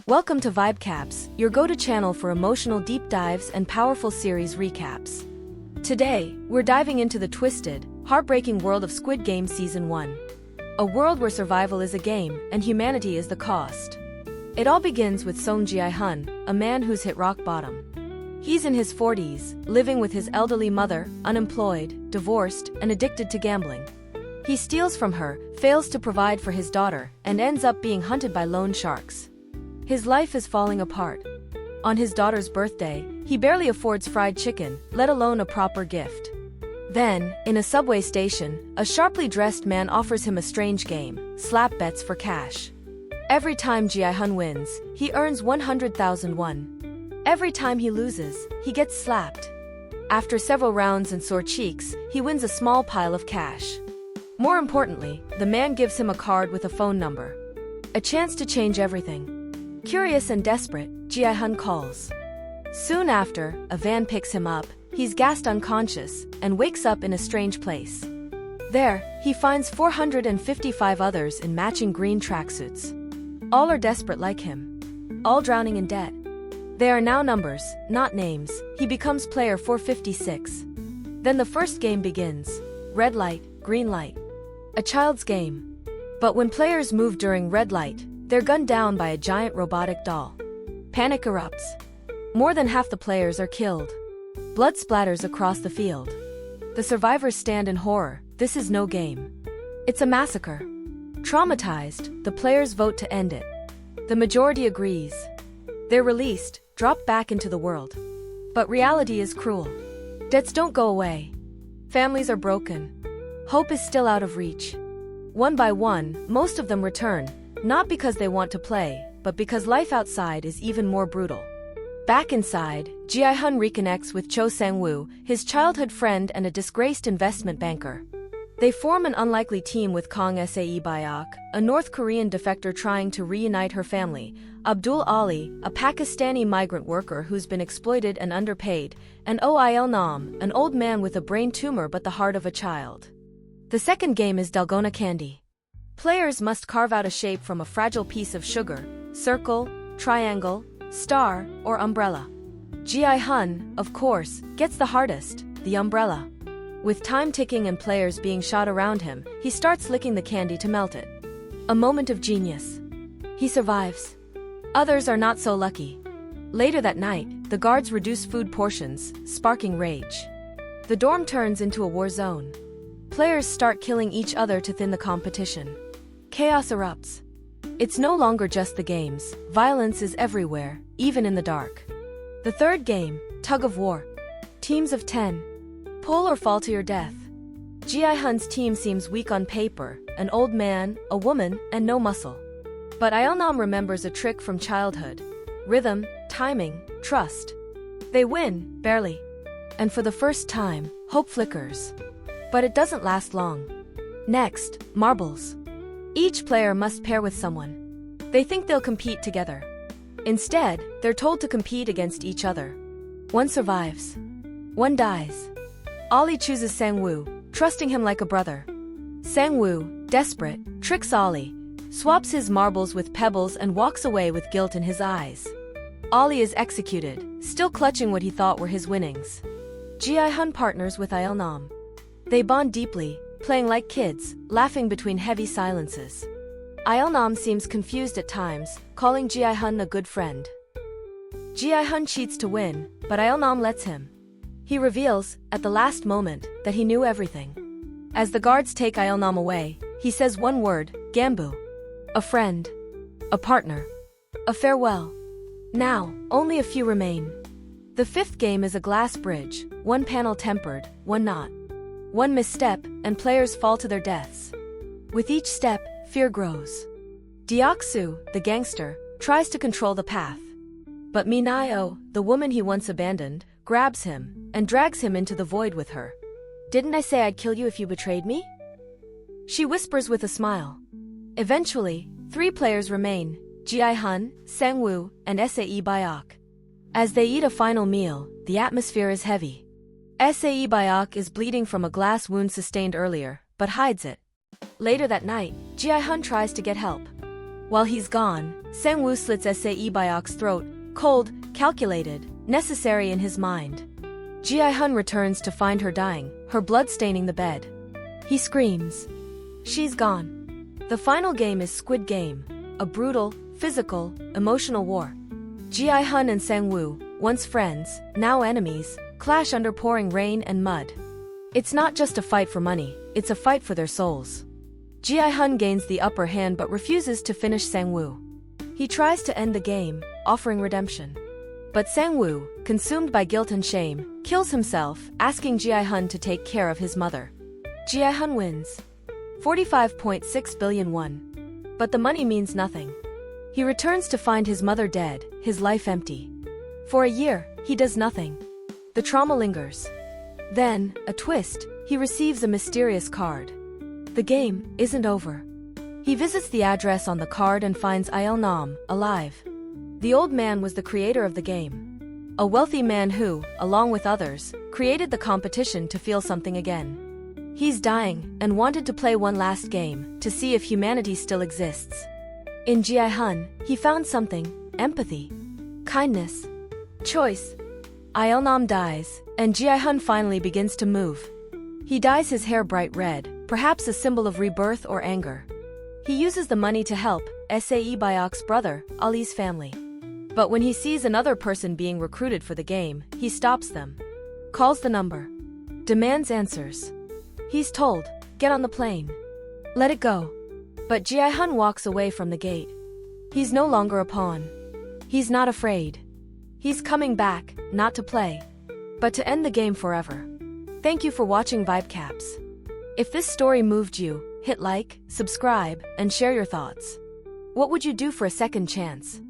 Welcome to VibeCaps, your go-to channel for emotional deep dives and powerful series recaps. Today, we're diving into the twisted, heartbreaking world of Squid Game Season 1. A world where survival is a game and humanity is the cost. It all begins with Seong Gi-hun, a man who's hit rock bottom. He's in his 40s, living with his elderly mother, unemployed, divorced, and addicted to gambling. He steals from her, fails to provide for his daughter, and ends up being hunted by loan sharks. His life is falling apart. On his daughter's birthday, he barely affords fried chicken, let alone a proper gift. Then, in a subway station, a sharply dressed man offers him a strange game, slap bets for cash. Every time Gi-hun wins, he earns 100,000 won. Every time he loses, he gets slapped. After several rounds and sore cheeks, he wins a small pile of cash. More importantly, the man gives him a card with a phone number. A chance to change everything. Curious and desperate, Gi-hun calls. Soon after, a van picks him up, he's gassed unconscious, and wakes up in a strange place. There, he finds 455 others in matching green tracksuits. All are desperate like him. All drowning in debt. They are now numbers, not names. He becomes player 456. Then the first game begins. Red light, green light. A child's game. But when players move during red light, they're gunned down by a giant robotic doll. Panic erupts. More than half the players are killed. Blood splatters across the field. The survivors stand in horror. This is no game. It's a massacre. Traumatized, the players vote to end it. The majority agrees. They're released, dropped back into the world. But reality is cruel. Debts don't go away. Families are broken. Hope is still out of reach. One by one, most of them return, not because they want to play, but because life outside is even more brutal. Back inside, Gi-hun reconnects with Cho Sang-woo, his childhood friend and a disgraced investment banker. They form an unlikely team with Kang Sae-bayak, a North Korean defector trying to reunite her family, Abdul Ali, a Pakistani migrant worker who's been exploited and underpaid, and Il-nam, an old man with a brain tumor but the heart of a child. The second game is Dalgona Candy. Players must carve out a shape from a fragile piece of sugar, circle, triangle, star, or umbrella. Gi-hun, of course, gets the hardest, the umbrella. With time ticking and players being shot around him, he starts licking the candy to melt it. A moment of genius. He survives. Others are not so lucky. Later that night, the guards reduce food portions, sparking rage. The dorm turns into a war zone. Players start killing each other to thin the competition. Chaos erupts. It's no longer just the games, violence is everywhere, even in the dark. The third game, tug of war. Teams of 10. Pull or fall to your death. Gi-hun's team seems weak on paper, an old man, a woman, and no muscle. But Il-nam remembers a trick from childhood. Rhythm, timing, trust. They win, barely. And for the first time, hope flickers. But it doesn't last long. Next, marbles. Each player must pair with someone. They think they'll compete together. Instead, they're told to compete against each other. One survives. One dies. Ali chooses Sang-woo, trusting him like a brother. Sang-woo, desperate, tricks Ali, swaps his marbles with pebbles and walks away with guilt in his eyes. Ali is executed, still clutching what he thought were his winnings. Gi-hun partners with Il-nam. They bond deeply, playing like kids, laughing between heavy silences. Il-nam seems confused at times, calling Gi-hun a good friend. Gi-hun cheats to win, but Il-nam lets him. He reveals, at the last moment, that he knew everything. As the guards take Il-nam away, he says one word, Gambu. A friend. A partner. A farewell. Now, only a few remain. The fifth game is a glass bridge, one panel tempered, one not. One misstep, and players fall to their deaths. With each step, fear grows. Deok-soo, the gangster, tries to control the path. But Min-yo, the woman he once abandoned, grabs him, and drags him into the void with her. "Didn't I say I'd kill you if you betrayed me?" She whispers with a smile. Eventually, 3 players remain, Gi-hun, Sang-woo, and Sae-bayak. As they eat a final meal, the atmosphere is heavy. Sae-bayak is bleeding from a glass wound sustained earlier, but hides it. Later that night, Gi-hun tries to get help. While he's gone, Sang-woo slits Sae Byok's throat, cold, calculated, necessary in his mind. Gi-hun returns to find her dying, her blood staining the bed. He screams. She's gone. The final game is Squid Game, a brutal, physical, emotional war. Gi-hun and Sang-woo, once friends, now enemies, clash under pouring rain and mud. It's not just a fight for money, it's a fight for their souls. Gi-hun gains the upper hand but refuses to finish Sang-woo. He tries to end the game, offering redemption. But Sang-woo, consumed by guilt and shame, kills himself, asking Gi-hun to take care of his mother. Gi-hun wins. 45.6 billion won. But the money means nothing. He returns to find his mother dead, his life empty. For a year, he does nothing. The trauma lingers. Then, a twist, he receives a mysterious card. The game isn't over. He visits the address on the card and finds Il-nam, alive. The old man was the creator of the game. A wealthy man who, along with others, created the competition to feel something again. He's dying and wanted to play one last game to see if humanity still exists. In Gi-hun, he found something: empathy, kindness, choice. Il-nam dies, and Gi-hun finally begins to move. He dyes his hair bright red, perhaps a symbol of rebirth or anger. He uses the money to help Sae Byok's brother, Ali's family. But when he sees another person being recruited for the game, he stops them. Calls the number. Demands answers. He's told, get on the plane. Let it go. But Gi-hun walks away from the gate. He's no longer a pawn. He's not afraid. He's coming back, not to play, but to end the game forever. Thank you for watching VibeCaps. If this story moved you, hit like, subscribe, and share your thoughts. What would you do for a second chance?